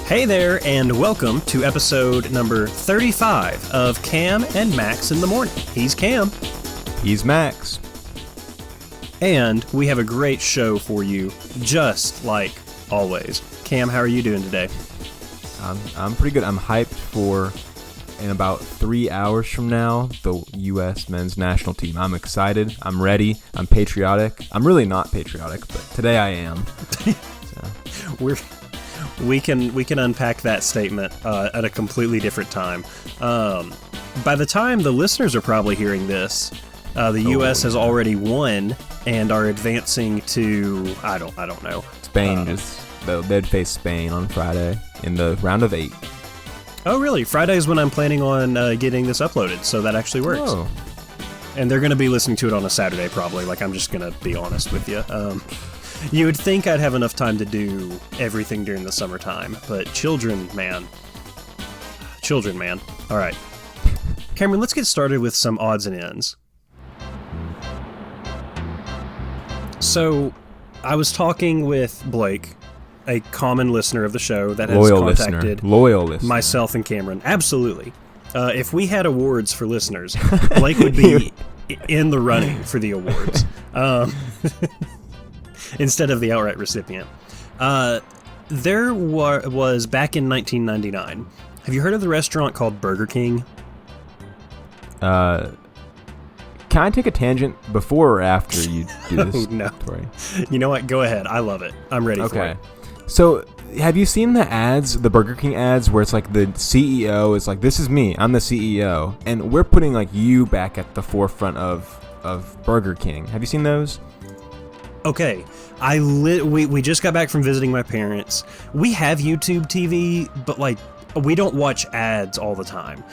Hey there, and welcome to episode number 35 of Cam and Max in the Morning. He's Cam. He's Max. And we have a great show for you, just like always. Cam, how are you doing today? I'm pretty good. I'm hyped for, in about 3 hours from now, the U.S. men's national team. I'm excited. I'm ready. I'm patriotic. I'm really not patriotic, but today I am. So. We can unpack that statement at a completely different time. By the time the listeners are probably hearing this, the U.S. has already won and are advancing to I don't know. Spain they'd face Spain on Friday in the round of 8. Oh, really? Friday is when I'm planning on getting this uploaded, so that actually works. Oh. And they're going to be listening to it on a Saturday, probably. Like, I'm just going to be honest with you. You would think I'd have enough time to do everything during the summertime, but children, man. All right. Cameron, let's get started with some odds and ends. So, I was talking with Blake, a common listener of the show that has contacted Loyal listener. Myself and Cameron. Absolutely. If we had awards for listeners, Blake would be in the running for the awards. Instead of the outright recipient. There was, back in 1999, have you heard of the restaurant called Burger King? Can I take a tangent before or after you do this? No. Story? You know what? Go ahead. I love it. I'm ready for it. So, have you seen the ads, the Burger King ads, where it's like the CEO is like, this is me, I'm the CEO, and we're putting like you back at the forefront of Burger King. Have you seen those? Okay, we just got back from visiting my parents. We have YouTube TV, but like we don't watch ads all the time.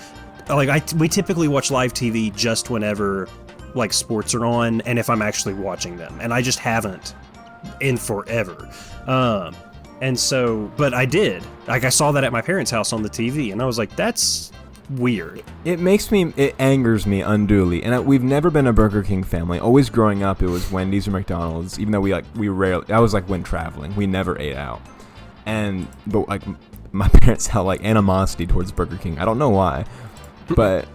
Like we typically watch live TV just whenever like sports are on, and if I'm actually watching them, and I just haven't in forever. And so, but I did. Like I saw that at my parents' house on the TV, and I was like, that's weird. It angers me unduly, and we've never been a Burger King family. Always growing up, it was Wendy's or McDonald's. Even though we rarely, that was like when traveling, we never ate out. But like my parents held like animosity towards Burger King. I don't know why, but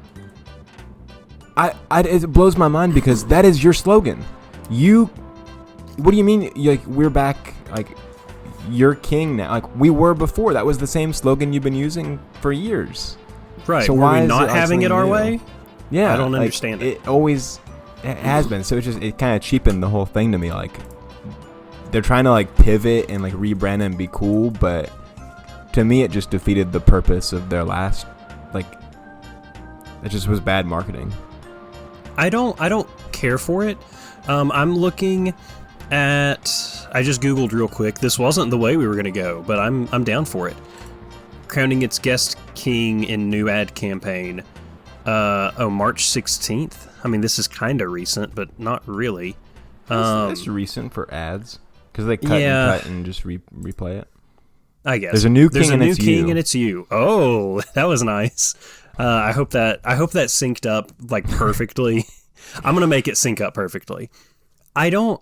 it blows my mind because that is your slogan. What do you mean? Like we're back? Like you're king now? Like we were before. That was the same slogan you've been using for years. Right. So why are we not having it our way? Yeah. I don't understand it. It has been. So it kind of cheapened the whole thing to me. Like they're trying to like pivot and like rebrand and be cool, but to me it just defeated the purpose of their last. Like it just was bad marketing. I don't care for it. I'm looking at. I just Googled real quick. This wasn't the way we were gonna go, but I'm down for it. Crowning its guest king in new ad campaign. March 16th. I mean, this is kind of recent, but not really. It's recent for ads because they cut and just replay it. I guess there's a new king and it's you. Oh, that was nice. I hope that synced up like perfectly. I'm gonna make it sync up perfectly. I don't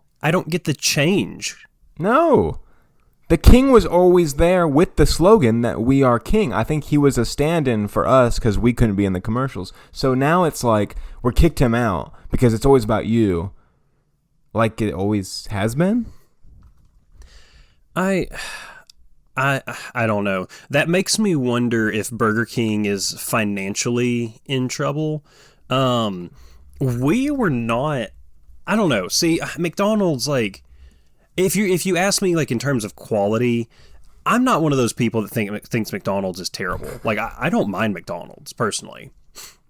get the change. No. The king was always there with the slogan that we are king. I think he was a stand-in for us because we couldn't be in the commercials. So now it's like we're kicked him out because it's always about you, like it always has been. I don't know. That makes me wonder if Burger King is financially in trouble. We were not. I don't know. See, McDonald's like. If you ask me, like, in terms of quality, I'm not one of those people that thinks McDonald's is terrible. Like, I don't mind McDonald's, personally.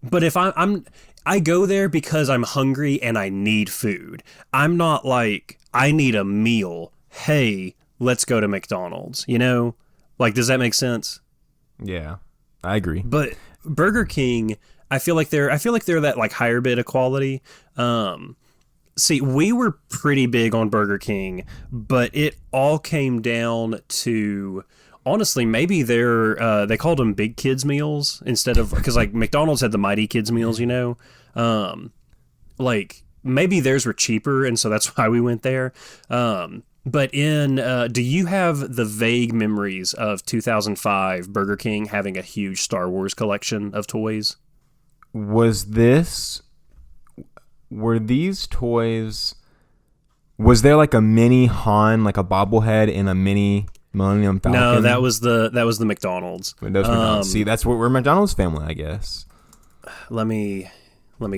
But if I go there because I'm hungry and I need food. I'm not like, I need a meal. Hey, let's go to McDonald's, you know? Like, does that make sense? Yeah, I agree. But Burger King, I feel like they're that, like, higher bit of quality. See, we were pretty big on Burger King, but it all came down to honestly maybe they called them big kids meals instead of because like McDonald's had the mighty kids meals, um, like maybe theirs were cheaper and so that's why we went there. But do you have the vague memories of 2005 Burger King having a huge Star Wars collection of toys? Was this? Were these toys? Was there like a mini Han, like a bobblehead, and a mini Millennium Falcon? No, that was the McDonald's. See, that's what we're McDonald's family, I guess. Let me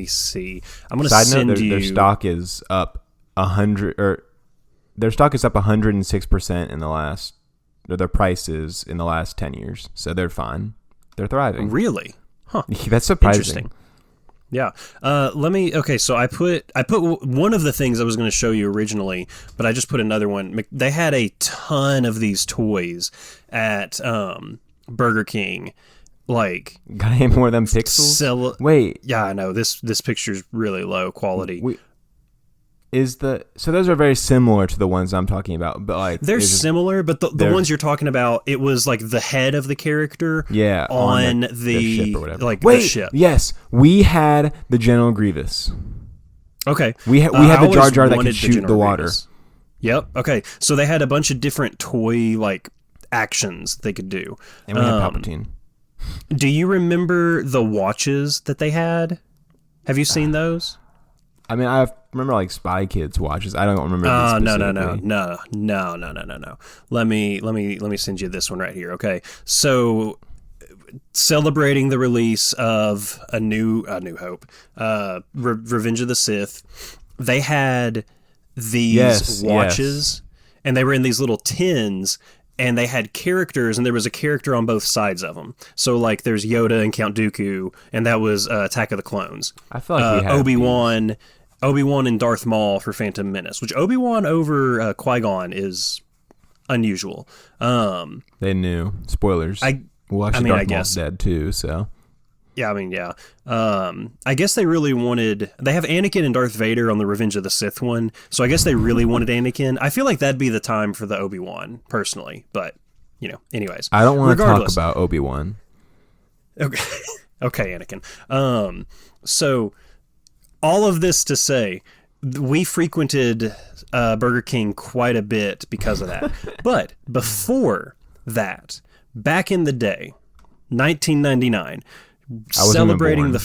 see. I'm gonna Side send note, you. their stock is up 100, or their stock is up 106% in the last. Or their prices in the last 10 years, so they're fine. They're thriving. Really? Huh. That's surprising. Interesting. Yeah. Okay, so I put one of the things I was going to show you originally, but I just put another one. They had a ton of these toys at Burger King. Like, got any more of them pixels? Wait. Yeah, I know. This picture's really low quality. So those are very similar to the ones I'm talking about, but like they're similar, but the ones you're talking about, it was like the head of the character, on the ship or whatever. Like the ship. Yes, we had the General Grievous. Okay, we had the Jar Jar that could shoot the water. Grievous. Yep. Okay, so they had a bunch of different toy like actions they could do, and we had Palpatine. Do you remember the watches that they had? Have you seen those? I mean, I remember like Spy Kids watches. I don't remember. No. Let me send you this one right here. Okay, so celebrating the release of a New Hope, Revenge of the Sith, they had these watches, and they were in these little tins. And they had characters, and there was a character on both sides of them. So, like, there's Yoda and Count Dooku, and that was Attack of the Clones. I feel like we had Obi-Wan and Darth Maul for Phantom Menace, which Obi-Wan over Qui-Gon is unusual. They knew. Spoilers. Darth Maul's dead, too, so... Yeah, I mean, yeah. I guess they really wanted... They have Anakin and Darth Vader on the Revenge of the Sith one, so I guess they really wanted Anakin. I feel like that'd be the time for the Obi-Wan, personally, but, anyways. I don't want to talk about Obi-Wan. Okay, okay, Anakin. So, all of this to say, we frequented Burger King quite a bit because of that. But before that, back in the day, 1999... celebrating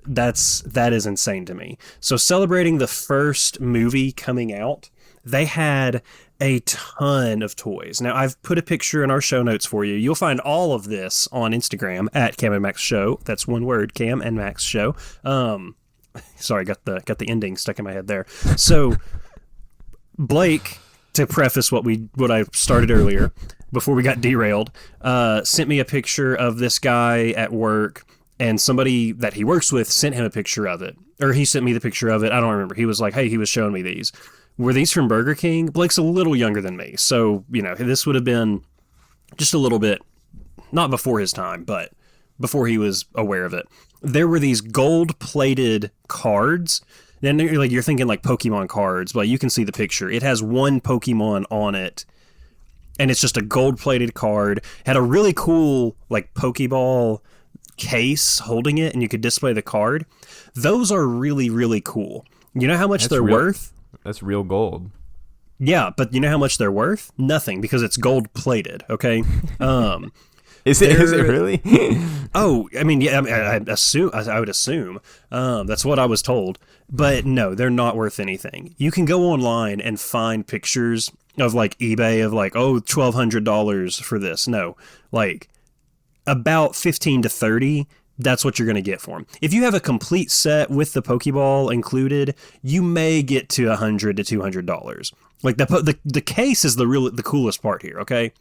that is insane to me. So celebrating the first movie coming out, they had a ton of toys. Now I've put a picture in our show notes for you. You'll find all of this on Instagram at Cam and Max Show. That's one word, Cam and Max Show. Sorry, got the ending stuck in my head there. So Blake, to preface what I started earlier, before we got derailed, sent me a picture of this guy at work, and somebody that he works with sent him a picture of it. Or he sent me the picture of it. I don't remember. He was like, hey, he was showing me these. Were these from Burger King? Blake's a little younger than me, so, this would have been just a little bit, not before his time, but before he was aware of it. There were these gold-plated cards. And you're thinking like Pokemon cards, but you can see the picture. It has one Pokemon on it, and it's just a gold-plated card. Had a really cool like Pokeball case holding it, and you could display the card. Those are really, really cool. You know how much they're worth? That's real gold. Yeah, but you know how much they're worth? Nothing, because it's gold-plated, okay? Is it really? Oh, I mean, yeah, I would assume. That's what I was told. But no, they're not worth anything. You can go online and find pictures of like eBay of like, $1,200 for this. No, like about 15 to 30. That's what you're going to get for them. If you have a complete set with the Pokeball included, you may get to $100 to $200. Like the case is the coolest part here. Okay.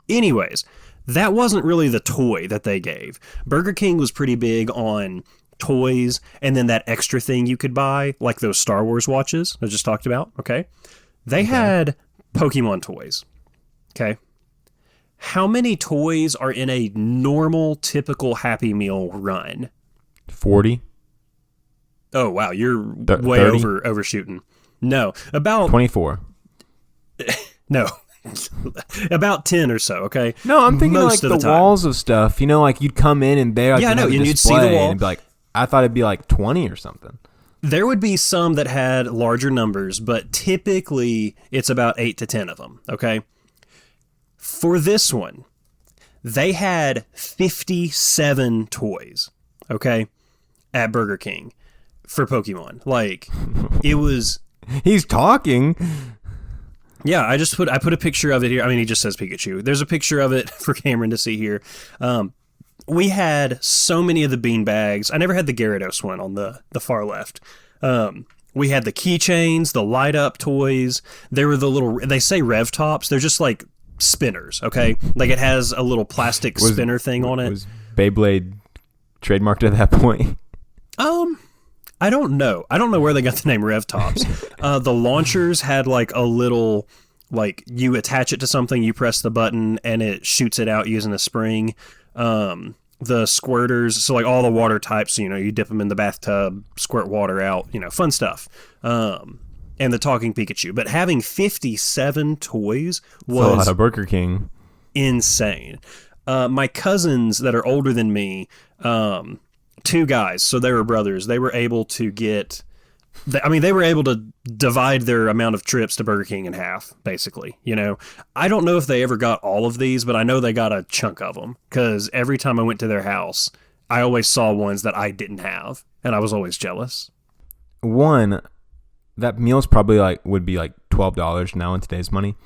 Anyways, that wasn't really the toy that they gave. Burger King was pretty big on toys, and then that extra thing you could buy, like those Star Wars watches I just talked about, okay? They had Pokemon toys, okay? How many toys are in a normal, typical Happy Meal run? 40. Oh wow, you're way 30? overshooting. No, about 24. no, about 10 or so. Okay. No, I'm thinking Most like of the time. walls of stuff. You know, like you'd come in and there, like, Yeah, I know, have a and you'd see the display, wall. and it'd be like, I thought it'd be like 20 or something. There would be some that had larger numbers, but typically it's about 8 to 10 of them. Okay. For this one, they had 57 toys. Okay, at Burger King for Pokemon. Like, it was. He's talking. Yeah, I put a picture of it here. I mean, he just says Pikachu. There's a picture of it for Cameron to see here. We had so many of the bean bags. I never had the Gyarados one on the far left. We had the keychains, the light up toys. There were the little, they say Rev Tops. They're just like spinners, okay? Like it has a little plastic spinner thing on it. Was Beyblade trademarked at that point? I don't know. I don't know where they got the name Rev Tops. The launchers had like a little, like you attach it to something, you press the button, and it shoots it out using a spring. The squirters, so like all the water types, you know, you dip them in the bathtub, squirt water out, you know, fun stuff. And the talking Pikachu. But having 57 toys was Out of Burger King. insane. My cousins that are older than me, two guys, so they were brothers. They were able to get, they were able to divide their amount of trips to Burger King in half, basically. You know, I don't know if they ever got all of these, but I know they got a chunk of them because every time I went to their house, I always saw ones that I didn't have, and I was always jealous. One, that meal's probably would be like $12 now in today's money.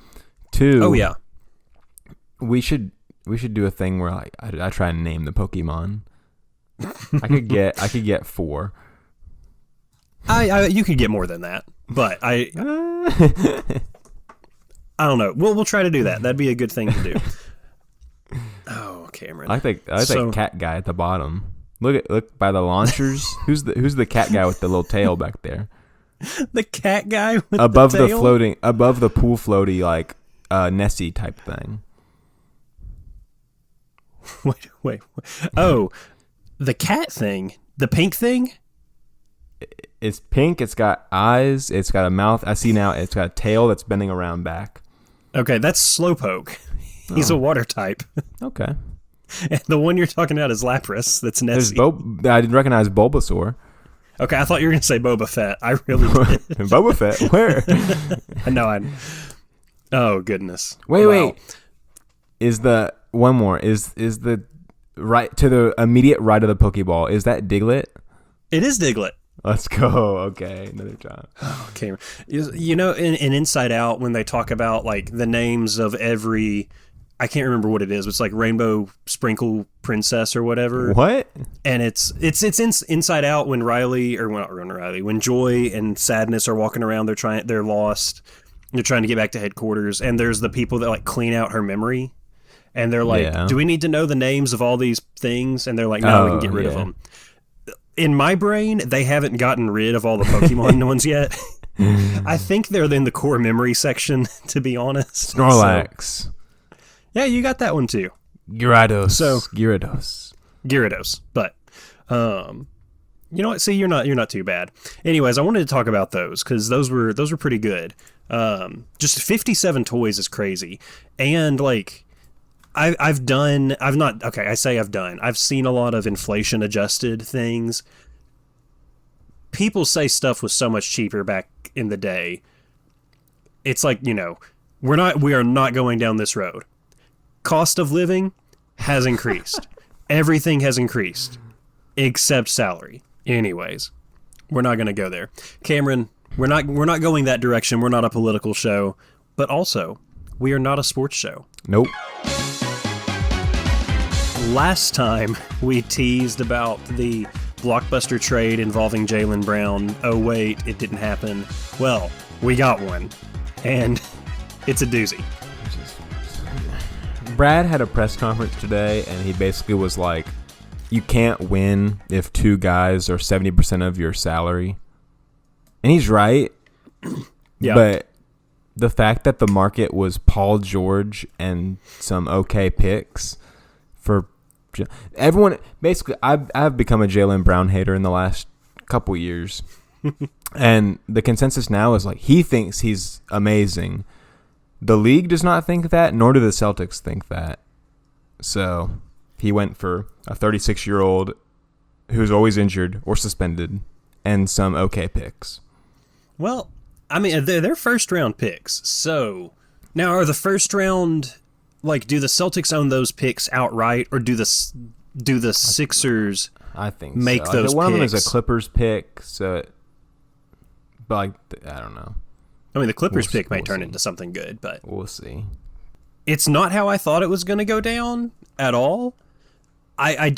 Two, Oh yeah, we should do a thing where I try and name the Pokemon. I could get 4. you could get more than that, but I don't know. We'll try to do that. That'd be a good thing to do. Oh, Cameron. I think cat guy at the bottom. Look by the launchers. Who's the cat guy with the little tail back there? The cat guy with Above the the tail? above the pool floaty, like Nessie type thing. Wait. Oh, the cat thing, the pink thing. It's pink. It's got eyes. It's got a mouth. I see now. It's got a tail that's bending around back. Okay, that's Slowpoke. He's a water type. Okay. And the one you're talking about is Lapras. That's There's Nessie. I didn't recognize Bulbasaur. Okay, I thought you were going to say Boba Fett. I really did. Boba Fett. Where? No, oh, goodness. Wait. Wow. Is the one more? Is the right to the immediate right of the Pokeball? Is that Diglett? It is Diglett. Let's go. Okay, another time. Okay. You know, in Inside Out, when they talk about like the names of every, I can't remember what it is, but it's like Rainbow Sprinkle Princess or whatever. What? And it's Inside Out when when Joy and Sadness are walking around, they're lost. They're trying to get back to headquarters, and there's the people that like clean out her memory, and they're like, Yeah. "Do we need to know the names of all these things?" And they're like, "No, we can get rid of them." In my brain, they haven't gotten rid of all the Pokemon ones yet. I think they're in the core memory section, to be honest. Snorlax. So, yeah, you got that one too. Gyarados. So- Gyarados. But you know what? See, you're not too bad. Anyways, I wanted to talk about those because those were pretty good. Just 57 toys is crazy, and like I've seen a lot of inflation adjusted things. People say stuff was so much cheaper back in the day. It's like, you know, we are not going down this road. Cost of living has increased. Everything has increased except salary. Anyways, we're not going to go there. Cameron, we're not going that direction. We're not a political show, but also we are not a sports show. Nope. Last time we teased about the blockbuster trade involving Jaylen Brown. Oh wait, it didn't happen. Well, we got one, and it's a doozy. Brad had a press conference today, and he basically was like, you can't win if 2 guys are 70% of your salary. And he's right. Yeah. But the fact that the market was Paul George and some okay picks for everyone, basically, I've become a Jaylen Brown hater in the last couple years. And the consensus now is like he thinks he's amazing. The league does not think that, nor do the Celtics think that. So he went for a 36-year-old who's always injured or suspended and some okay picks. Well, I mean, they're first-round picks. So now are the first round, like, do the Celtics own those picks outright, or do the Sixers I think make so. those one picks? of them is a Clippers pick, so but like I don't know. I mean, the Clippers pick may we'll turn see. into something good, but We'll see. it's not how I thought it was going to go down at all. I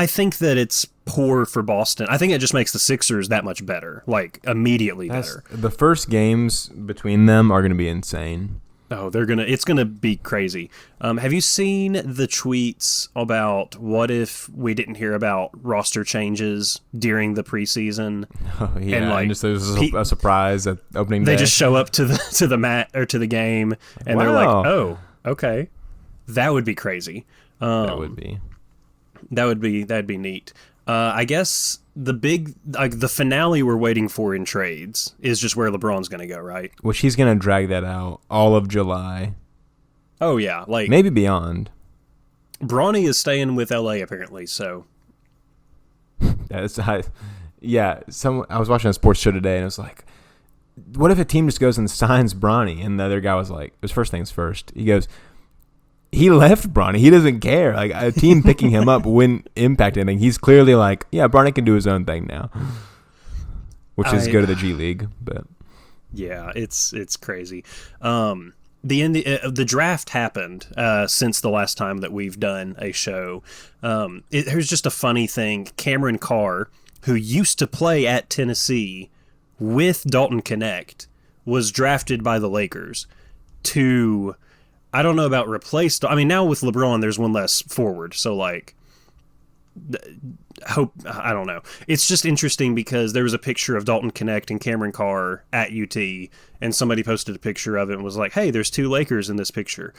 think that it's poor for Boston. I think it just makes the Sixers that much better, like immediately better. The first games between them are going to be insane. Oh, it's gonna be crazy. Have you seen the tweets about what if we didn't hear about roster changes during the preseason? Oh, yeah, like, and just there's a surprise at opening day. They just show up to the mat or to the game, and they're like, Wow. "Oh, okay, that would be crazy." That would be. That'd be neat. I guess the finale we're waiting for in trades is just where LeBron's going to go, right? Which he's going to drag that out all of July, Oh yeah, like maybe beyond. Bronny is staying with LA apparently, so Yeah, I was watching a sports show today, and it was like, what if a team just goes and signs Bronny? And the other guy was like, it was first things first. He goes, he left Bronny. He doesn't care. Like, a team picking him up wouldn't impact anything. He's clearly like, yeah, Bronny can do his own thing now, which is go to the G League. But yeah, it's crazy. The draft happened since the last time that we've done a show. Here's just a funny thing. Cameron Carr, who used to play at Tennessee with Dalton Knecht, was drafted by the Lakers to, I don't know about replace. I mean, now with LeBron, there's one less forward. So, like, I don't know. It's just interesting because there was a picture of Dalton Knecht and Cameron Carr at UT, and somebody posted a picture of it and was like, hey, there's two Lakers in this picture.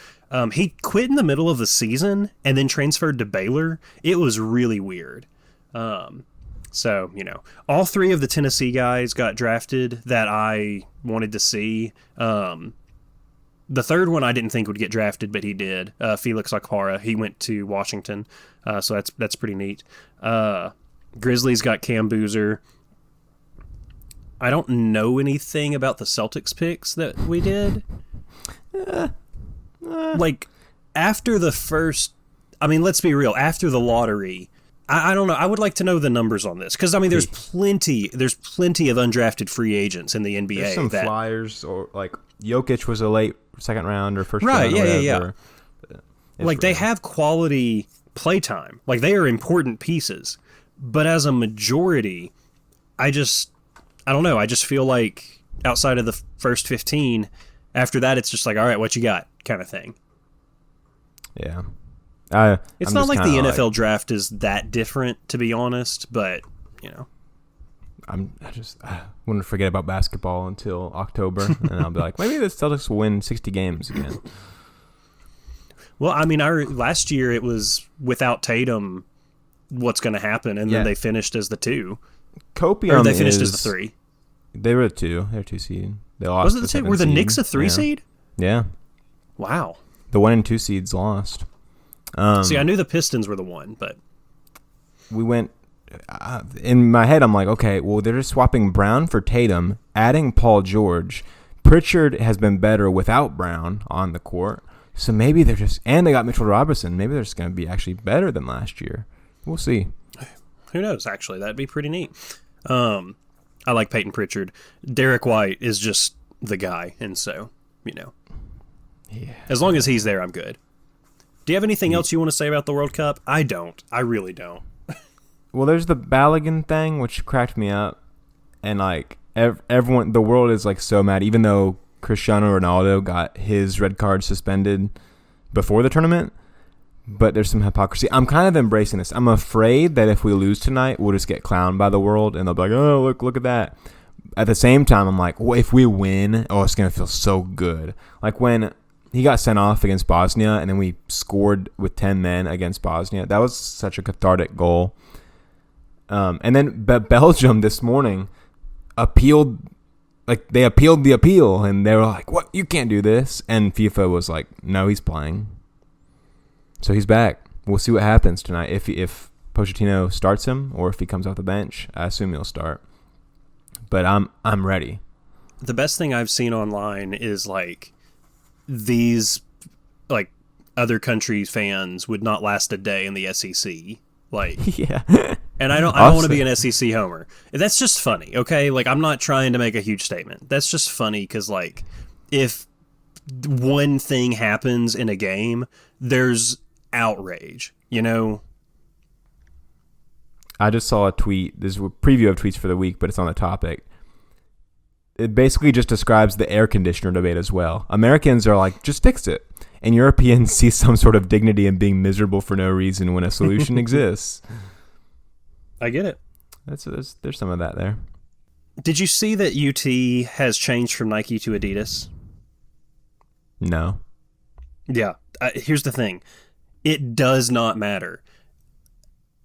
He quit in the middle of the season and then transferred to Baylor. It was really weird. So, all three of the Tennessee guys got drafted that I wanted to see. The third one I didn't think would get drafted, but he did. Felix Okpara. He went to Washington, so that's pretty neat. Grizzlies got Cam Boozer. I don't know anything about the Celtics picks that we did. Like, after the first... I mean, let's be real. After the lottery... I don't know. I would like to know the numbers on this because I mean, there's plenty of undrafted free agents in the NBA. there's some flyers, or like Jokic was a late second round or first round. Yeah. Like, they have quality playtime. Like, they are important pieces. But as a majority, I don't know. I just feel like outside of the first 15, after that, it's just like, all right, what you got, kind of thing. Yeah. It's not like the NFL draft is that different, to be honest, but, I wouldn't forget about basketball until October, and I'll be like, maybe the Celtics will win 60 games again. Well, I mean, last year it was without Tatum, what's going to happen, and then they finished as the 2. Kopion Or they finished as the 3. They were a 2. They're 2 seed. They lost. Was it the 2? Were the Knicks a 3 seed? Yeah. Wow. The 1 and 2 seeds lost. See, I knew the Pistons were the 1, but we went in my head. I'm like, okay, well, they're just swapping Brown for Tatum, adding Paul George. Pritchard has been better without Brown on the court, so maybe they're just, and they got Mitchell Robinson. Maybe they're just going to be actually better than last year. We'll see. Who knows? Actually, that'd be pretty neat. I like Peyton Pritchard. Derek White is just the guy, and so as long as he's there, I'm good. Do you have anything else you want to say about the World Cup? I don't. I really don't. Well, there's the Balogun thing, which cracked me up. And, like, everyone, the world is, like, so mad. Even though Cristiano Ronaldo got his red card suspended before the tournament. But there's some hypocrisy. I'm kind of embracing this. I'm afraid that if we lose tonight, we'll just get clowned by the world. And they'll be like, oh, look at that. At the same time, I'm like, well, if we win, it's going to feel so good. Like, when he got sent off against Bosnia, and then we scored with 10 men against Bosnia. That was such a cathartic goal. And then Belgium this morning appealed. Like, they appealed the appeal, and they were like, "What? You can't do this." And FIFA was like, "No, he's playing." So he's back. We'll see what happens tonight. If Pochettino starts him, or if he comes off the bench, I assume he'll start. But I'm ready. The best thing I've seen online is like these like other countries' fans would not last a day in the SEC. Like, Yeah. and I don't want to be an SEC homer. That's just funny, okay? Like, I'm not trying to make a huge statement. That's just funny because, like, if one thing happens in a game, there's outrage, you know? I just saw a tweet. This is a preview of tweets for the week, but it's on the topic. It basically just describes the air conditioner debate as well. Americans are like, just fix it. And Europeans see some sort of dignity in being miserable for no reason when a solution exists. I get it. There's some of that there. Did you see that UT has changed from Nike to Adidas? No. Yeah. Here's the thing. It does not matter.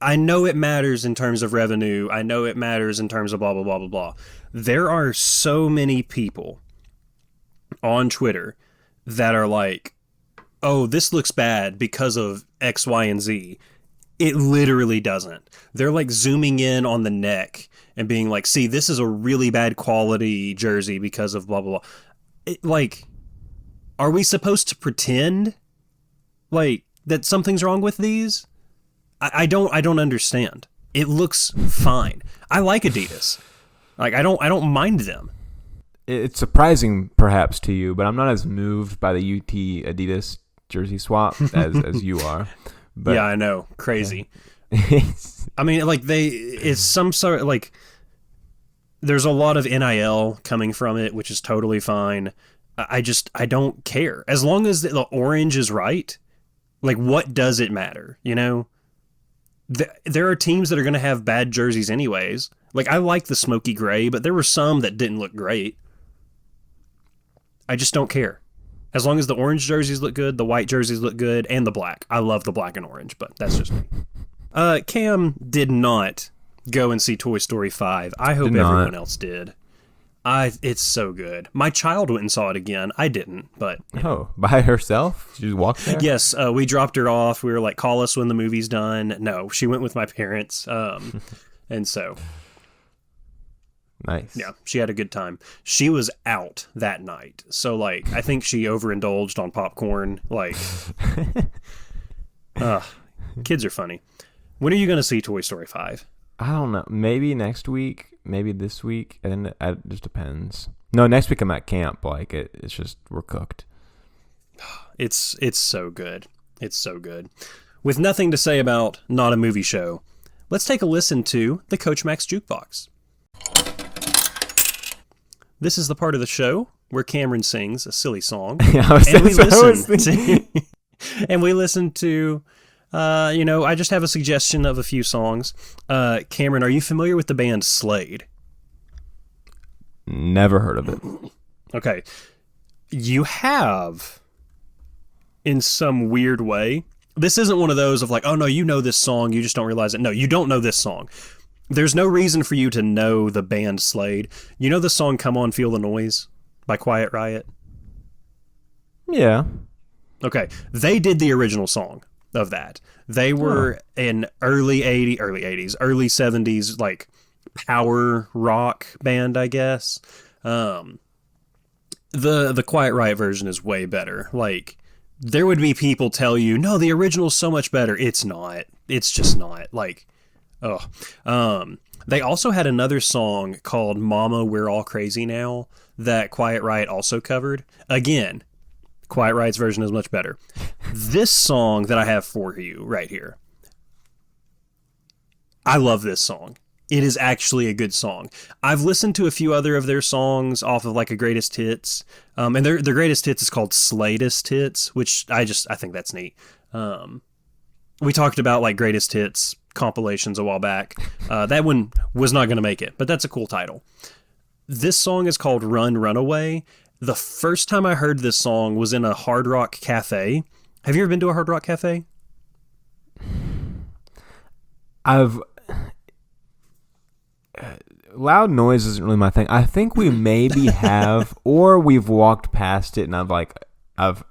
I know it matters in terms of revenue. I know it matters in terms of blah, blah, blah, blah, blah. There are so many people on Twitter that are like, oh, this looks bad because of X, Y, and Z. It literally doesn't. They're like zooming in on the neck and being like, see, this is a really bad quality jersey because of blah, blah, blah. Like, are we supposed to pretend like that something's wrong with these? I don't understand. It looks fine. I like Adidas. Like, I don't mind them. It's surprising perhaps to you, but I'm not as moved by the UT Adidas jersey swap as you are. But, yeah, I know. Crazy. I mean, like, it's some sort of, like, there's a lot of NIL coming from it, which is totally fine. I don't care. As long as the orange is right, like, what does it matter, you know? There are teams that are going to have bad jerseys anyways. Like, I like the smoky gray, but there were some that didn't look great. I just don't care. As long as the orange jerseys look good, the white jerseys look good, and the black. I love the black and orange, but that's just me. Cam did not go and see Toy Story 5. I hope everyone else did. It's so good. My child went and saw it again. I didn't, but... Oh, by herself? She just walked there? Yes, we dropped her off. We were like, call us when the movie's done. No, she went with my parents. And so... Nice. Yeah, she had a good time. She was out that night. So, like, I think she overindulged on popcorn. Like, kids are funny. When are you going to see Toy Story 5? I don't know. Maybe next week. Maybe this week. And it just depends. No, next week I'm at camp. Like, it's just, we're cooked. It's so good. It's so good. With nothing to say about Not a Movie Show, let's take a listen to the Coach Max Jukebox. This is the part of the show where Cameron sings a silly song, and we listen to, I just have a suggestion of a few songs. Cameron, are you familiar with the band Slade? Never heard of it. Okay. You have, in some weird way. This isn't one of those of like, oh no, you know this song, you just don't realize it. No, you don't know this song. There's no reason for you to know the band Slade. You know the song Come On Feel the Noise by Quiet Riot? Yeah. Okay. They did the original song of that. They were an early 70s, like, power rock band, I guess. The Quiet Riot version is way better. Like, there would be people tell you, no, the original's so much better. It's not. It's just not. Like... They also had another song called Mama, We're All Crazy Now that Quiet Riot also covered. Again, Quiet Riot's version is much better. This song that I have for you right here, I love this song. It is actually a good song. I've listened to a few other of their songs off of like a greatest hits. And their greatest hits is called Sladest Hits, which I think that's neat. We talked about like greatest hits compilations a while back. That one was not going to make it, but that's a cool title. This song is called Run Runaway. The first time I heard this song was in a Hard Rock Cafe. Have you ever been to a Hard Rock Cafe? loud noise isn't really my thing. I think we maybe have, or we've walked past it, and I've like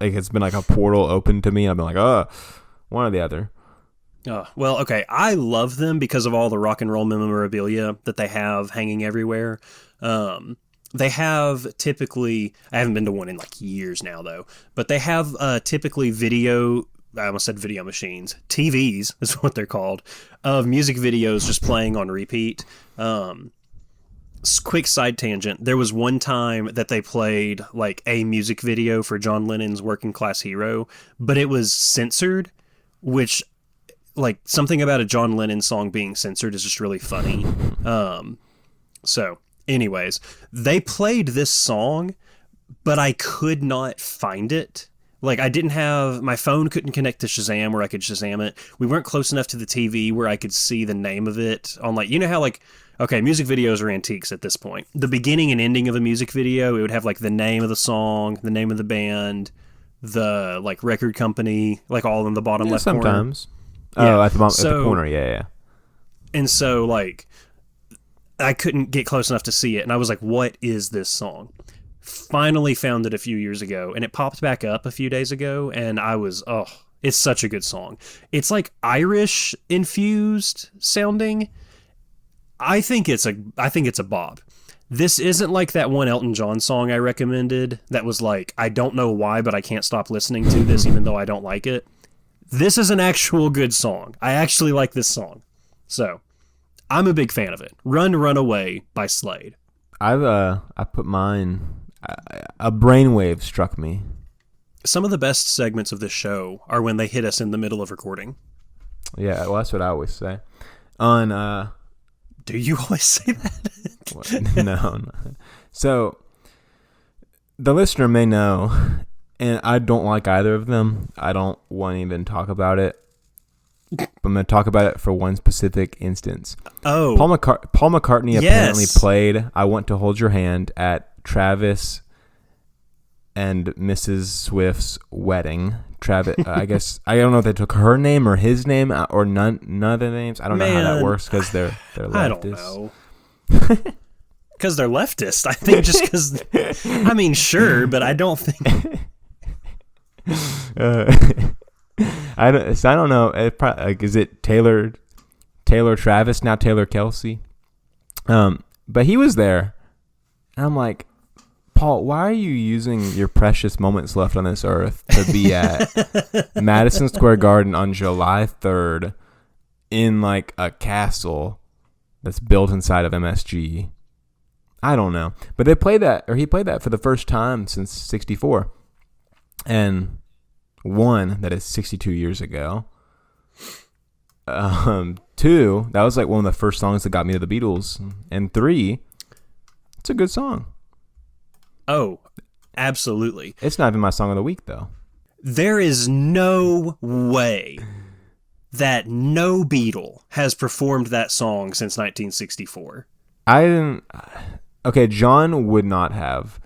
it's been like a portal open to me. And I've been like, oh, one or the other. Well, okay. I love them because of all the rock and roll memorabilia that they have hanging everywhere. They have typically, I haven't been to one in like years now though, but they have typically I almost said video machines. TVs is what they're called, of music videos just playing on repeat. Quick side tangent. There was one time that they played like a music video for John Lennon's Working Class Hero, but it was censored, which like something about a John Lennon song being censored is just really funny. So anyways, they played this song, but I could not find it. Like I didn't have, my phone couldn't connect to Shazam where I could Shazam it. We weren't close enough to the TV where I could see the name of it on like, you know how like, okay, music videos are antiques at this point. The beginning and ending of a music video, it would have like the name of the song, the name of the band, the like record company, like all in the bottom left corner. Sometimes. Yeah. Oh, at the corner, yeah. And so, like, I couldn't get close enough to see it, and I was like, what is this song? Finally found it a few years ago, and it popped back up a few days ago, and I was, it's such a good song. It's, like, Irish-infused sounding. I think it's a bop. This isn't like that one Elton John song I recommended that was like, I don't know why, but I can't stop listening to this even though I don't like it. This is an actual good song. I actually like this song. So, I'm a big fan of it. Run, Run Away by Slade. I put mine, a brainwave struck me. Some of the best segments of this show are when they hit us in the middle of recording. Yeah, well, that's what I always say. On, Do you always say that? No. So, the listener may know, and I don't like either of them. I don't want to even talk about it. But I'm going to talk about it for one specific instance. Oh. Paul McCartney apparently played I Want to Hold Your Hand at Travis and Mrs. Swift's wedding. Travis, I guess, I don't know if they took her name or his name or none of the names. I don't know how that works because they're leftists. I don't know. Because they're leftist. I think just because, I mean, sure, but I don't think. I don't know. Is it Taylor Travis, now Taylor Kelsey? But he was there. And I'm like, Paul, why are you using your precious moments left on this earth to be at Madison Square Garden on July 3rd in like a castle that's built inside of MSG? I don't know. But he played that for the first time since 64. And one, that is 62 years ago. Two, that was like one of the first songs that got me to the Beatles. And three, it's a good song. Oh, absolutely. It's not even my song of the week, though. There is no way that no Beatle has performed that song since 1964. I didn't... Okay, John would not have.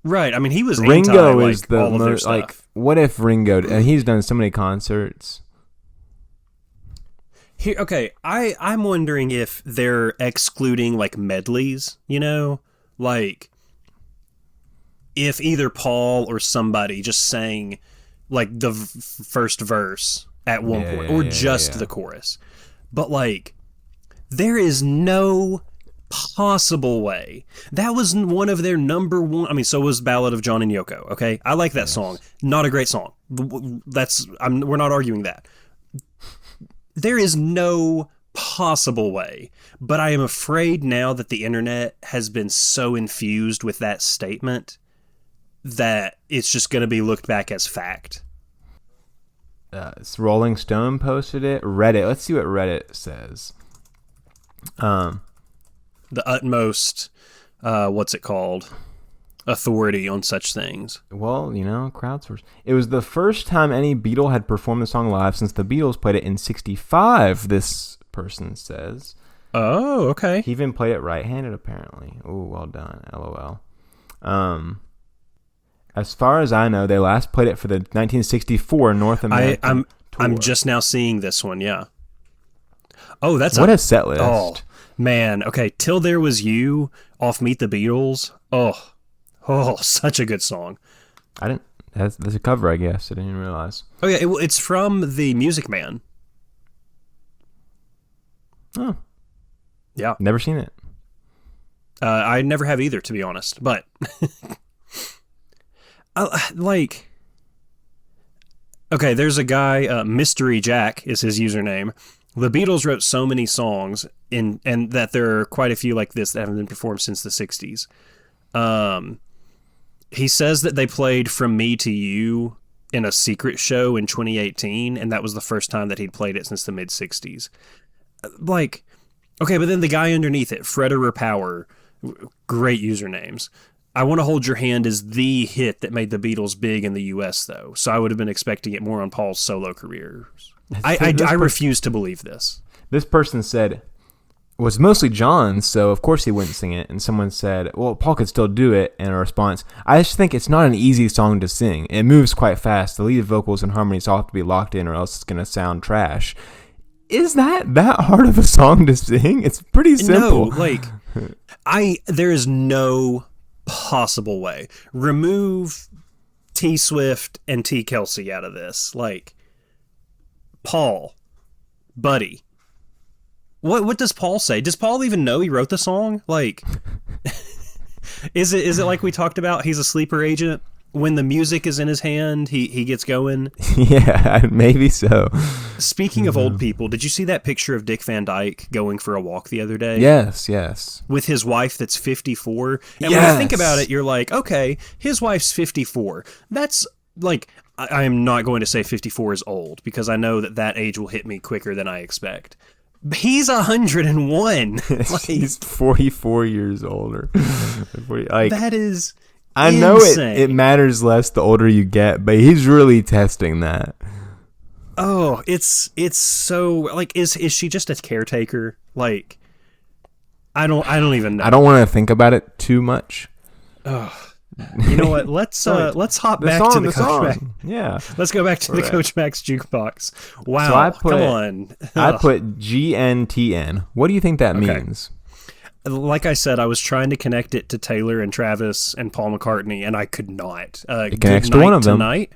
Right. I mean, he was Ringo anti, is the all of their most... stuff. Like, what if Ringo... And he's done so many concerts. Here, okay, I'm wondering if they're excluding, like, medleys, you know? Like... if either Paul or somebody just sang like the first verse at one point or just the chorus. But like there is no possible way. That was one of their number one. I mean, so was Ballad of John and Yoko. Okay. I like that song. Not a great song. We're not arguing that. There is no possible way, but I am afraid now that the internet has been so infused with that statement that it's just going to be looked back as fact. Rolling Stone posted it. Reddit. Let's see what Reddit says. The utmost, what's it called? Authority on such things. Well, you know, crowdsource. It was the first time any Beatle had performed the song live since the Beatles played it in 1965, this person says. Oh, okay. He even played it right-handed, apparently. Oh, well done. LOL. As far as I know, they last played it for the 1964 North American tour. I'm just now seeing this one, yeah. Oh, that's what a set list. Oh, Man, okay, Till There Was You off Meet the Beatles. Oh, such a good song. I didn't. That's a cover, I guess. I didn't even realize. Oh yeah, it's from the Music Man. Oh, Yeah. never seen it. I never have either, to be honest. But like, okay, there's a guy, Mystery Jack is his username. The Beatles wrote so many songs, and that there are quite a few like this that haven't been performed since the '60s. He says that they played From Me to You in a secret show in 2018, and that was the first time that he'd played it since the mid '60s. Like, okay, but then the guy underneath it, Frederick Power, great usernames. I Want to Hold Your Hand is the hit that made the Beatles big in the U.S., though, so I would have been expecting it more on Paul's solo career. I refuse to believe this. This person said it was mostly John's, so of course he wouldn't sing it. And someone said, well, Paul could still do it. And a response, I just think it's not an easy song to sing. It moves quite fast. The lead vocals and harmonies all have to be locked in or else it's going to sound trash. Is that hard of a song to sing? It's pretty simple. No, like, there is no possible way. Remove T Swift and T Kelsey out of this. Like, Paul, buddy. What does Paul say? Does Paul even know he wrote the song? Like, is it like we talked about? He's a sleeper agent. When the music is in his hand, he gets going. Yeah, maybe so. Speaking of old people, did you see that picture of Dick Van Dyke going for a walk the other day? Yes. With his wife that's 54. And yes. When you think about it, you're like, okay, his wife's 54. That's like, I am not going to say 54 is old because I know that age will hit me quicker than I expect. He's 101. Like, he's 44 years older. Like, that is I insane. know it matters less the older you get, but he's really testing that. Oh, it's so, like, is she just a caretaker? Like, I don't even know. I don't want to think about it too much. Oh, you know what? Let's hop back to the Coach Max. Yeah, let's go back to the Coach Max jukebox. Wow, so come on. I put GNTN. What do you think that means? Like I said, I was trying to connect it to Taylor and Travis and Paul McCartney, and I could not. It connects to one of them. Tonight?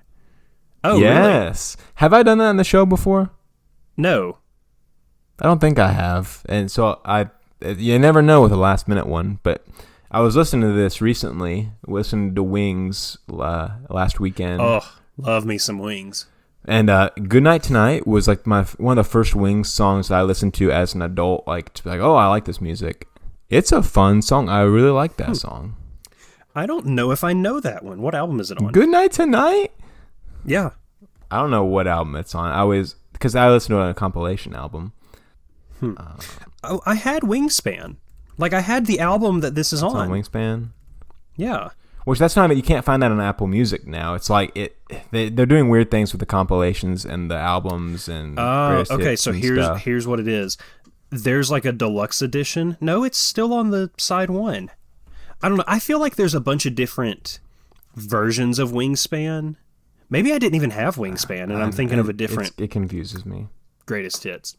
Oh, yes. Really? Have I done that on the show before? No. I don't think I have. And so you never know with a last minute one, but I was listening to this recently, listening to Wings last weekend. Oh, love me some Wings. And Good Night Tonight was like one of the first Wings songs that I listened to as an adult, like oh, I like this music. It's a fun song. I really like that song. I don't know if I know that one. What album is it on? Good Night Tonight? Yeah. I don't know what album it's on. Because I listened to it on a compilation album. I had Wingspan. Like, I had the album that this is on. Wingspan? Yeah. Which that's not, you can't find that on Apple Music now. It's like they're doing weird things with the compilations and the albums and okay, so here's what it is. There's like a deluxe edition. No, it's still on the side one. I don't know. I feel like there's a bunch of different versions of Wingspan. Maybe I didn't even have Wingspan, and I'm thinking of a different. It confuses me. Greatest hits.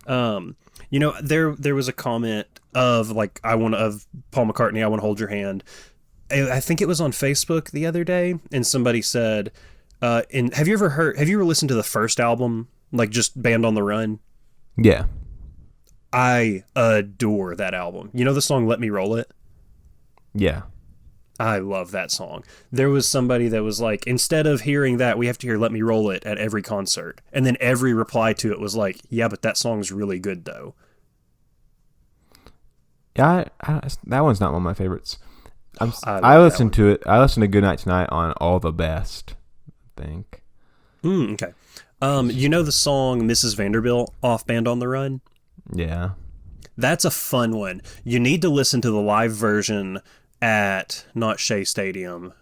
You know, there was a comment of like of Paul McCartney, I Want to Hold Your Hand. I think it was on Facebook the other day, and somebody said, have you ever listened to the first album, like just Band on the Run? Yeah. I adore that album. You know the song Let Me Roll It? Yeah. I love that song. There was somebody that was like, instead of hearing that, we have to hear Let Me Roll It at every concert. And then every reply to it was like, yeah, but that song's really good though. Yeah, that one's not one of my favorites. I listened to it. I listened to Good Night Tonight on All the Best, I think. Okay. You know the song Mrs. Vanderbilt off Band on the Run? Yeah. That's a fun one. You need to listen to the live version at not Shea Stadium.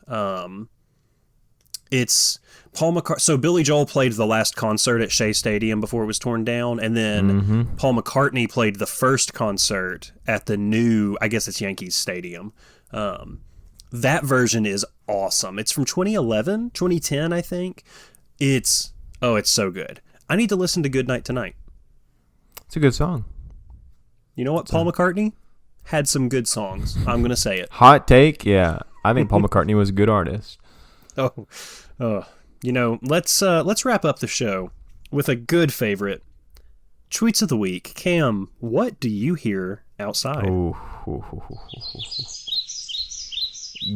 It's Paul McCartney. So Billy Joel played the last concert at Shea Stadium before it was torn down, and then Paul McCartney played the first concert at the new, I guess it's Yankees Stadium. That version is awesome. It's from 2010, I think. It's so good. I need to listen to Good Night Tonight. It's a good song. You know what? Paul McCartney had some good songs. I'm gonna say it. Hot take, yeah. I think Paul McCartney was a good artist. Oh, you know, let's wrap up the show with a good favorite. Tweets of the week. Cam, what do you hear outside? Oh,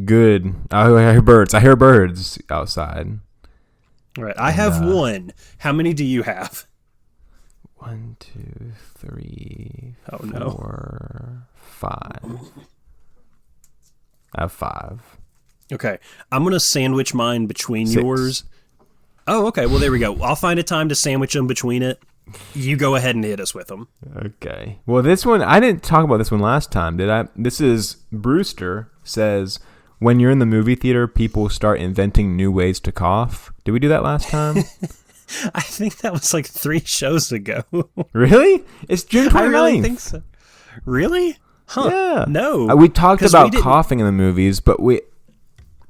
good. I hear birds. I hear birds outside. All right, I have one. How many do you have? 1, 2, 3, Oh, 4, no. 5. I have 5. Okay, I'm gonna sandwich mine between 6. yours. Oh, okay. Well, there we go. I'll find a time to sandwich them between it. You go ahead and hit us with them. Okay. Well, this one, I didn't talk about this one last time, did I? This is Brewster says, when you're in the movie theater, people start inventing new ways to cough. Did we do that last time? I think that was like 3 shows ago. Really? It's June 29th. I really think so. Really? Huh. Yeah. No. We talked 'Cause about we didn't- coughing in the movies, but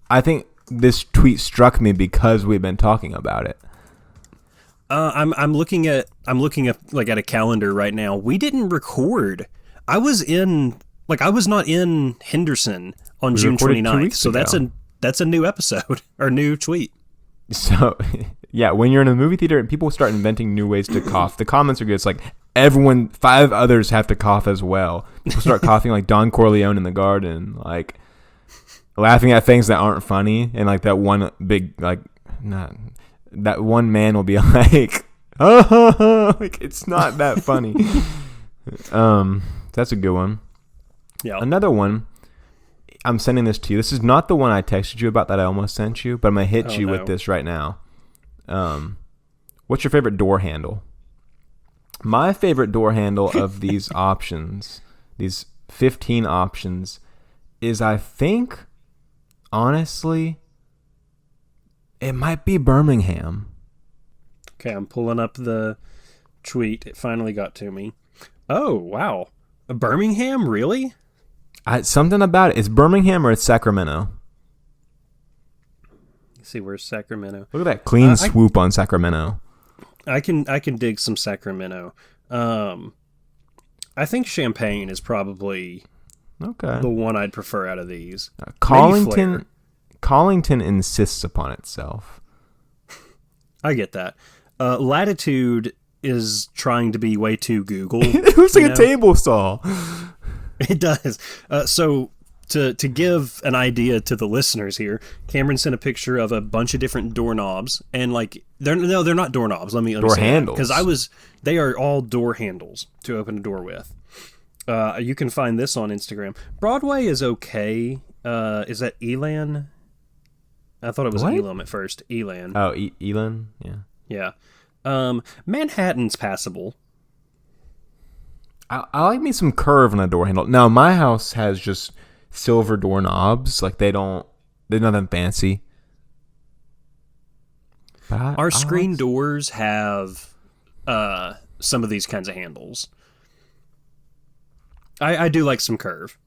I think this tweet struck me because we've been talking about it. I'm looking at like at a calendar right now. We didn't record. I was not in Henderson on June recorded 2 29th. weeks So ago. that's a new episode or new tweet. So, yeah, when you're in a movie theater and people start inventing new ways to cough, the comments are good. It's like 5 others have to cough as well. People start coughing like Don Corleone in the garden, like laughing at things that aren't funny, and like that one big that one man will be like, oh, like it's not that funny. That's a good one. Yeah. Another one. I'm sending this to you. This is not the one I texted you about that I almost sent you, but I'm gonna hit you with this right now. What's your favorite door handle? My favorite door handle of these options, these 15 options, is I think, honestly, it might be Birmingham. Okay, I'm pulling up the tweet. It finally got to me. Oh, wow. Birmingham, really? Something about it. It's Birmingham or it's Sacramento. Let's see, where's Sacramento? Look at that clean swoop on Sacramento. I can dig some Sacramento. I think Champaign is probably the one I'd prefer out of these. Collington insists upon itself. I get that. Latitude is trying to be way too Google. It looks like a table saw. It does. So to give an idea to the listeners here, Cameron sent a picture of a bunch of different doorknobs, and like they're not doorknobs. Let me door handles. Because they are all door handles to open a door with. You can find this on Instagram. Broadway is okay. Is that Elan? I thought it was Elam at first. Elan. Oh, Elan? Yeah. Yeah. Manhattan's passable. I like me some curve on a door handle. Now, my house has just silver doorknobs. Like, they're nothing fancy. But Our screen doors have some of these kinds of handles. I do like some curve.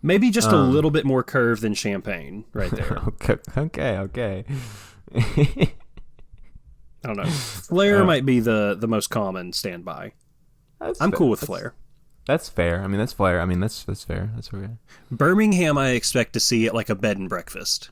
Maybe just a little bit more curve than Champagne right there. Okay. I don't know. Flare might be the most common standby. I'm cool with Flare. That's fair. I mean, that's Flare. I mean, that's fair. That's okay. Birmingham, I expect to see at like a bed and breakfast.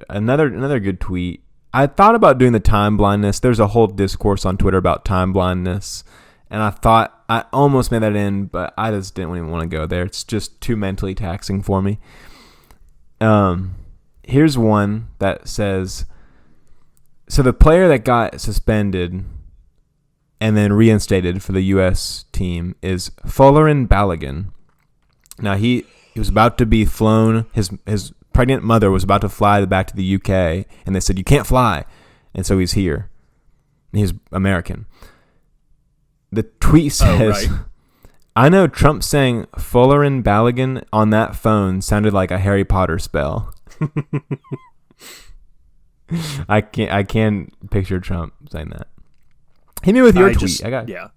Another good tweet. I thought about doing the time blindness. There's a whole discourse on Twitter about time blindness. And I thought I almost made that in, but I just didn't even want to go there. It's just too mentally taxing for me. Here's one that says, so the player that got suspended and then reinstated for the U.S. team is Folarin Balogun. Now, he was about to be flown. His pregnant mother was about to fly back to the U.K., and they said, you can't fly. And so he's here. He's American. The tweet says, I know Trump saying Folarin Balogun on that phone sounded like a Harry Potter spell. I can picture Trump saying that. Hit me with your tweet. Yeah.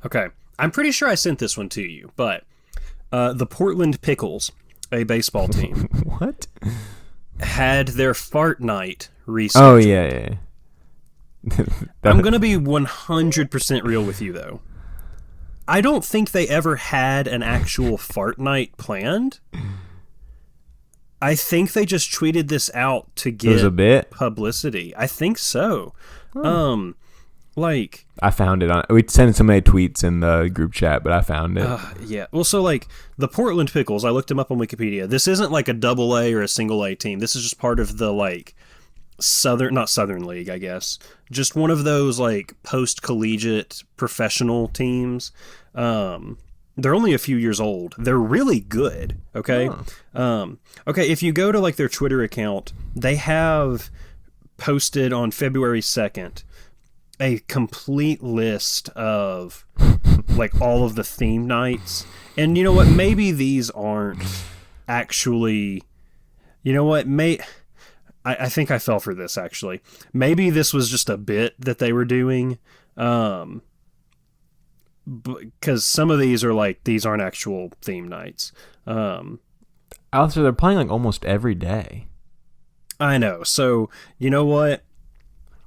Okay. I'm pretty sure I sent this one to you, but the Portland Pickles, a baseball team, what? had their fart night rescheduled. Oh yeah. I'm going to be 100% real with you, though. I don't think they ever had an actual fart night planned. I think they just tweeted this out to get a bit publicity. I think so. Like, I found it on. We sent so many tweets in the group chat, but I found it. Yeah. Well, so like the Portland Pickles, I looked them up on Wikipedia. This isn't like a double A or a single A team. This is just part of the like not Southern League, I guess. Just one of those like post-collegiate professional teams. They're only a few years old. They're really good. Okay. Okay. If you go to like their Twitter account, they have posted on February 2nd a complete list of like all of the theme nights. And you know what? Maybe these aren't actually, you know what? I think I fell for this actually. Maybe this was just a bit that they were doing. Because some of these are like, these aren't actual theme nights. Also, they're playing like almost every day. I know. So, you know what?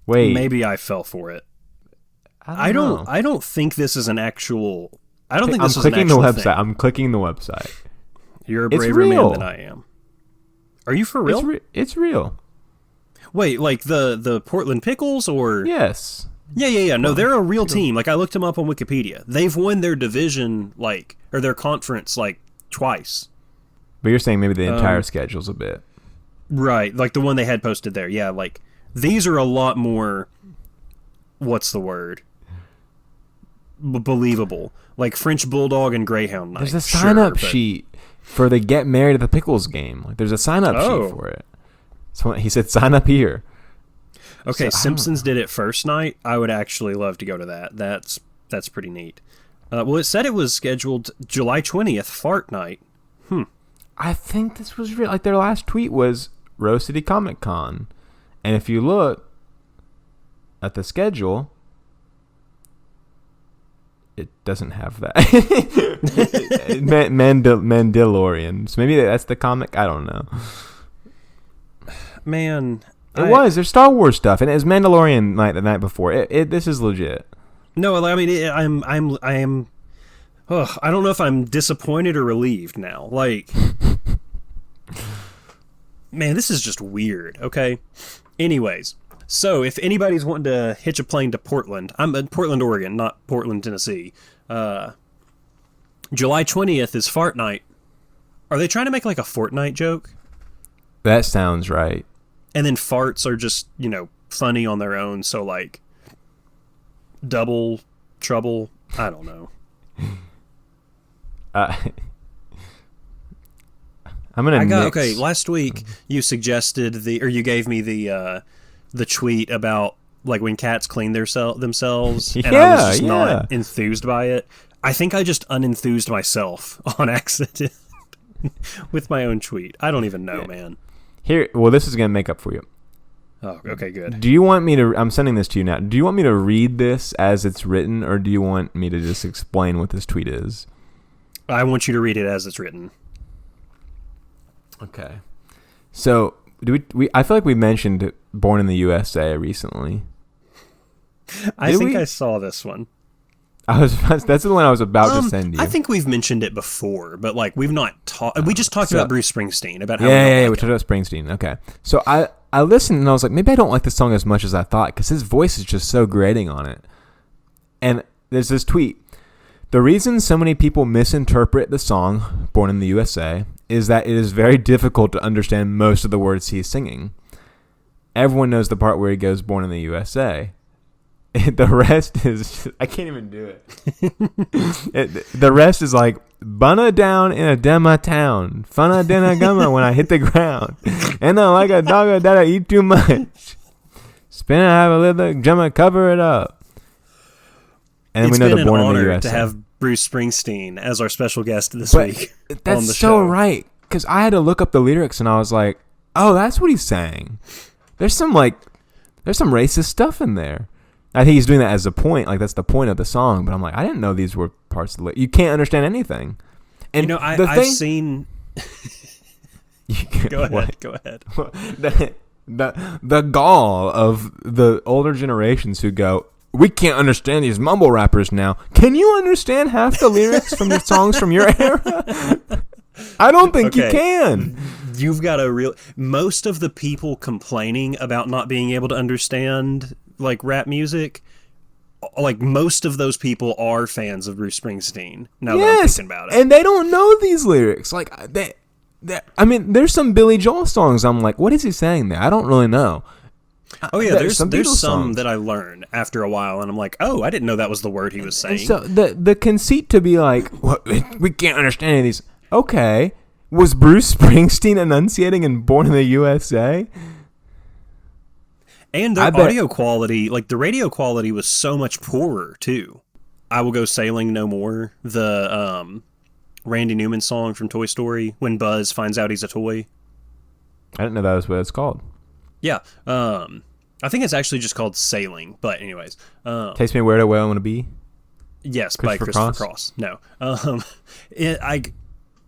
Wait. Maybe I fell for it. I don't know. I don't think this is an actual. I don't think I'm this is an clicking the actual website. thing. I'm clicking the website. You're a It's braver man real. than I am. Are you for real? It's real. Wait, like the Portland Pickles or? Yes. Yeah. No, they're a real team. Like I looked them up on Wikipedia. They've won their division or their conference like twice. But you're saying maybe the entire schedule's a bit. Right, like the one they had posted there. Yeah, like these are a lot more. What's the word? Believable. Like French Bulldog and Greyhound Night. There's a sign-up sheet for the Get Married at the Pickles game. Like there's a sign-up sheet for it. So he said, "Sign up here." Okay, so, Simpsons did it first night. I would actually love to go to that. That's pretty neat. Well, it said it was scheduled July 20th, Fart Night. I think this was real. Like their last tweet was Rose City Comic Con, and if you look at the schedule, it doesn't have that. Mandalorian. So maybe that's the comic. I don't know. Man, it was. There's Star Wars stuff, and it was Mandalorian night the night before. This is legit. No, I mean, I am. I don't know if I'm disappointed or relieved now. Like, man, this is just weird. Okay. Anyways, so if anybody's wanting to hitch a plane to Portland, I'm in Portland, Oregon, not Portland, Tennessee. July 20th is Fart Night. Are they trying to make like a Fortnite joke? That sounds right. And then farts are just, funny on their own. So like double trouble. I don't know. I'm gonna. Okay. Last week you suggested you gave me the tweet about like when cats clean themselves, and I was just not enthused by it. I think I just unenthused myself on accident with my own tweet. I don't even know, man. Well, this is gonna make up for you. Oh, okay, good. Do you want me to? I'm sending this to you now. Do you want me to read this as it's written, or do you want me to just explain what this tweet is? I want you to read it as it's written. Okay. So, I feel like we mentioned Born in the USA recently. I think I saw this one. That's the one I was about to send you. I think we've mentioned it before, but like we've not talked. We just talked about Bruce Springsteen, about how we talked about Springsteen. Okay. So I listened and I was like, maybe I don't like the song as much as I thought because his voice is just so grating on it. And there's this tweet. The reason so many people misinterpret the song Born in the USA is that it is very difficult to understand most of the words he's singing. Everyone knows the part where he goes Born in the USA. The rest is I can't even do it. The rest is like Bunna down in a dema town, funna dinna gumma when I hit the ground, and I like a dog that I eat too much. Spin and have a little gemma cover it up. And it's we know been the Born an in the honor USA. to have Bruce Springsteen as our special guest this week. That's on the so show. right, because I had to look up the lyrics and I was like, oh, that's what he's saying. There's some racist stuff in there. I think he's doing that as a point, like that's the point of the song. But I'm like, I didn't know these were parts of the. You can't understand anything. And I've seen. Go ahead. The gall of the older generations who go, we can't understand these mumble rappers now. Can you understand half the lyrics from the songs from your era? I don't think you can. You've got most of the people complaining about not being able to understand like rap music, like most of those people are fans of Bruce Springsteen. Now that I'm thinking about it. And they don't know these lyrics. Like I mean, there's some Billy Joel songs I'm like, what is he saying there? I don't really know. Oh yeah, there's some that I learned after a while, and I'm like, oh, I didn't know that was the word he was saying. And so the conceit to be like, what, we can't understand any of these. Okay, was Bruce Springsteen enunciating in Born in the USA? And the audio quality, like the radio quality, was so much poorer too. I Will Go Sailing No More, the Randy Newman song from Toy Story, when Buzz finds out he's a toy. I didn't know that was what it's called. Yeah, I think it's actually just called Sailing, but anyways. Takes Me Where I Want to Be? Yes, by Christopher Cross. No.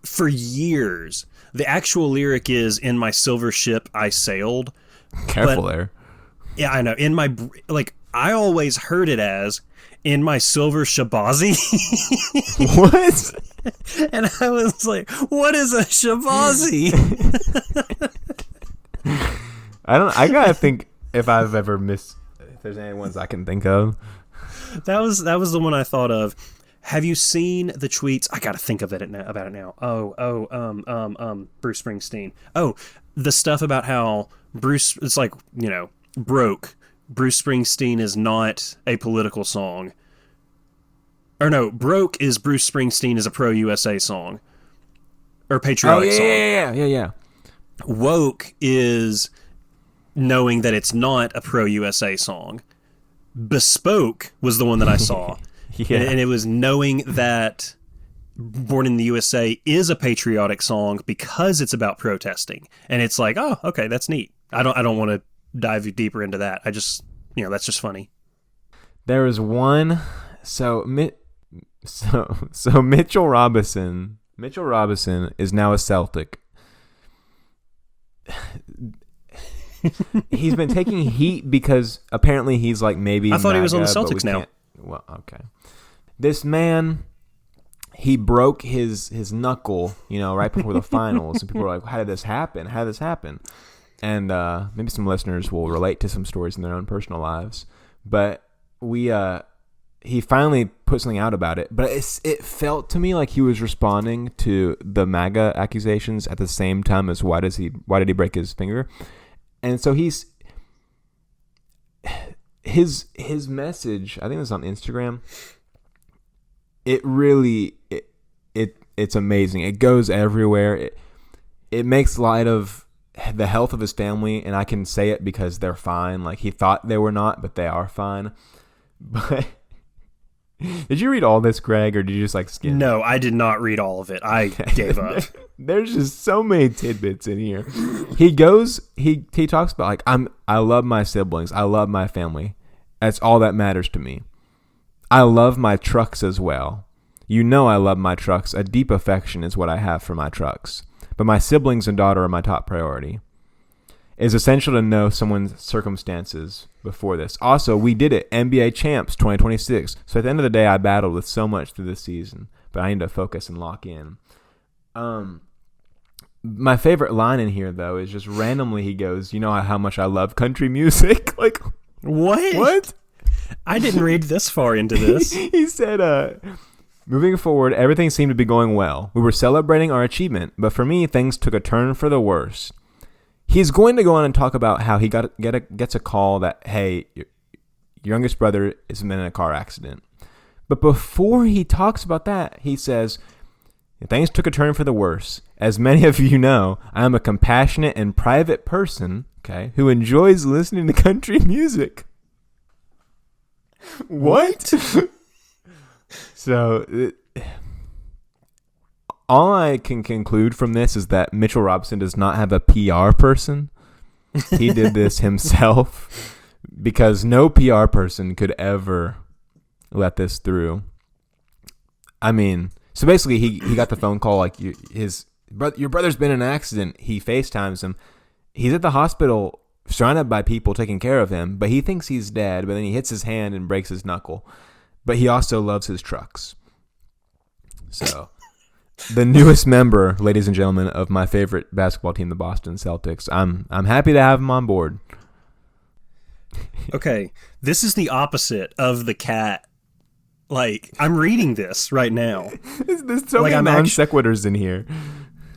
For years, the actual lyric is, in my silver ship I sailed. Careful there. Yeah, I know. I always heard it as, in my silver shabazi. What? And I was like, what is a shabazi? I gotta think if there's any ones I can think of. That was the one I thought of. Have you seen the tweets? I gotta think of about it now. Bruce Springsteen. Oh, the stuff about how Bruce, it's like, broke. Bruce Springsteen is not a political song. Or no, Broke is Bruce Springsteen is a pro-USA song. Or patriotic song. Yeah. Woke is knowing that it's not a pro-USA song. Bespoke was the one that I saw. Yeah. And it was knowing that Born in the USA is a patriotic song because it's about protesting. And it's like, oh, okay, that's neat. I don't want to dive deeper into that. I just, that's just funny. There is one. So Mitchell Robinson is now a Celtic. He's been taking heat because apparently he's like maybe. I thought he was on the Celtics now. Well, okay. This man, he broke his knuckle, right before the finals, and people were like, "How did this happen? How did this happen?" And maybe some listeners will relate to some stories in their own personal lives. But he finally put something out about it. But it felt to me like he was responding to the MAGA accusations at the same time as why did he break his finger? And so his message, I think it was on Instagram. It really it's amazing. It goes everywhere. It makes light of the health of his family, and I can say it because they're fine. Like, he thought they were not, but they are fine. But did you read all this, Greg, or did you just skim? No, I did not read all of it. I gave up. There's just so many tidbits in here. He talks about I love my siblings. I love my family. That's all that matters to me. I love my trucks as well. I love my trucks. A deep affection is what I have for my trucks. But my siblings and daughter are my top priority. It is essential to know someone's circumstances before this. Also, we did it. NBA champs 2026. So at the end of the day, I battled with so much through this season. But I need to focus and lock in. My favorite line in here, though, is just randomly he goes, how much I love country music? Like, what? I didn't read this far into this. He said, moving forward, everything seemed to be going well. We were celebrating our achievement, but for me, things took a turn for the worse. He's going to go on and talk about how he gets a call that, hey, your youngest brother has been in a car accident. But before he talks about that, he says, things took a turn for the worse. As many of you know, I am a compassionate and private person, okay, who enjoys listening to country music. What? So, all I can conclude from this is that Mitchell Robinson does not have a PR person. He did this himself because no PR person could ever let this through. I mean, so basically he got the phone call like your brother's been in an accident. He FaceTimes him. He's at the hospital surrounded by people taking care of him, but he thinks he's dead, but then he hits his hand and breaks his knuckle. But he also loves his trucks. So, the newest member, ladies and gentlemen, of my favorite basketball team, the Boston Celtics. I'm happy to have him on board. Okay, this is the opposite of the cat. Like, I'm reading this right now. There's so many non sequiturs in here.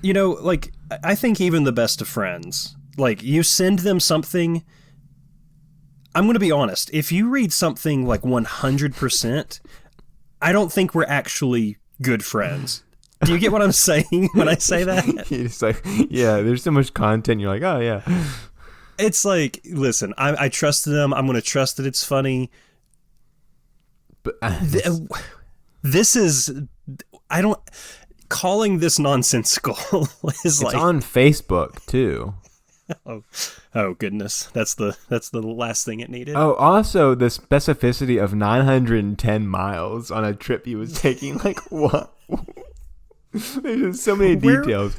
You know, like, I think even the best of friends, like, you send them something. I'm going to be honest. If you read something like 100%, I don't think we're actually good friends. Do you get what I'm saying when I say that? It's like, yeah, there's so much content. You're like, oh, yeah. It's like, listen, I trusted them. I'm going to trust that it's funny. But this is, I don't, calling this nonsensical is it's like. on Facebook, too. Oh goodness, that's the last thing it needed. Oh, also the specificity of 910 miles on a trip he was taking. Like, what? There's just so many details.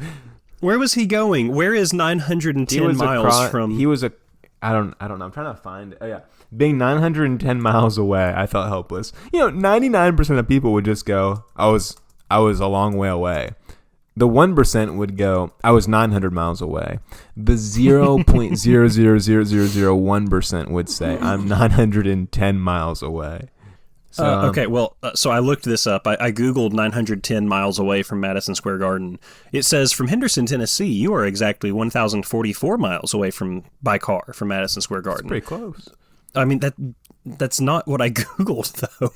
Where was he going? Where is 910 miles from? He was I don't know. I'm trying to find it. Oh yeah, being 910 miles away, I felt helpless. 99% of people would just go, I was a long way away. The 1% would go, I was 900 miles away. The 0.00001% would say, I'm 910 miles away. So, okay, well, so I looked this up. I Googled 910 miles away from Madison Square Garden. It says, from Henderson, Tennessee, you are exactly 1,044 miles away by car from Madison Square Garden. That's pretty close. I mean, that's not what I Googled, though.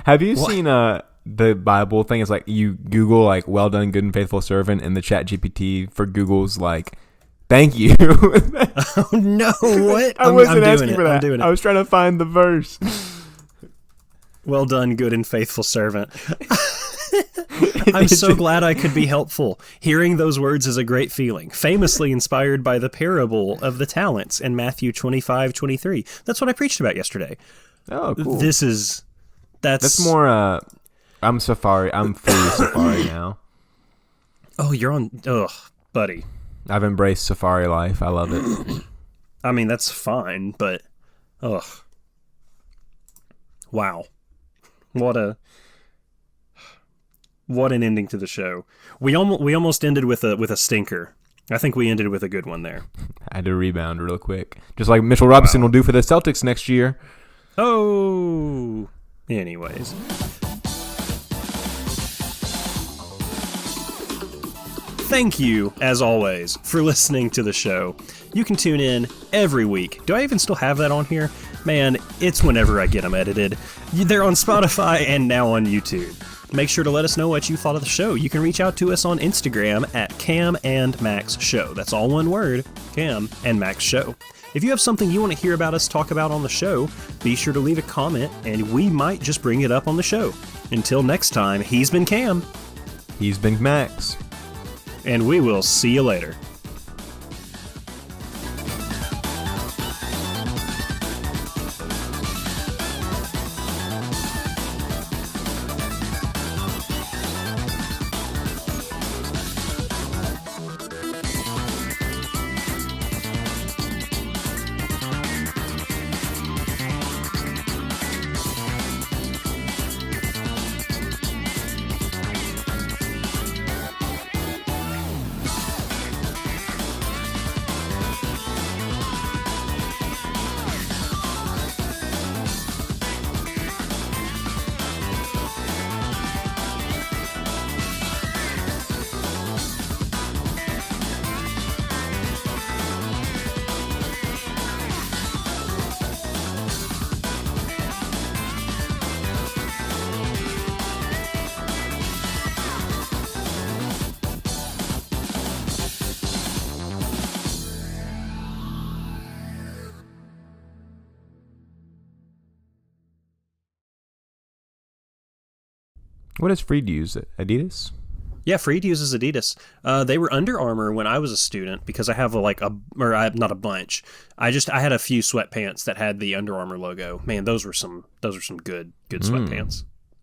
Have you seen the Bible thing? Is like you Google like well done, good and faithful servant, and the Chat GPT for Google's like thank you. Oh no, what? I wasn't asking for that. I'm doing it. I was trying to find the verse. Well done, good and faithful servant. I'm so glad I could be helpful. Hearing those words is a great feeling. Famously inspired by the parable of the talents in Matthew 25:23. That's what I preached about yesterday. Oh, cool. That's more I'm Safari. I'm fully Safari now. Oh, you're on. Ugh, buddy. I've embraced Safari life. I love it. I mean, that's fine, but ugh. Wow. What an ending to the show. We almost ended with a stinker. I think we ended with a good one there. I had to rebound real quick. Just like Mitchell Robinson will do for the Celtics next year. Oh. Anyways. Thank you, as always, for listening to the show. You can tune in every week. Do I even still have that on here? Man, it's whenever I get them edited. They're on Spotify and now on YouTube. Make sure to let us know what you thought of the show. You can reach out to us on Instagram at Cam and Max Show. That's all one word, Cam and Max Show. If you have something you want to hear about us talk about on the show, be sure to leave a comment and we might just bring it up on the show. Until next time, he's been Cam. He's been Max. And we will see you later. What does Freed use? Adidas? Yeah, Freed uses Adidas. They were Under Armour when I was a student because I have not a bunch. I had a few sweatpants that had the Under Armour logo. Man, those were some good sweatpants.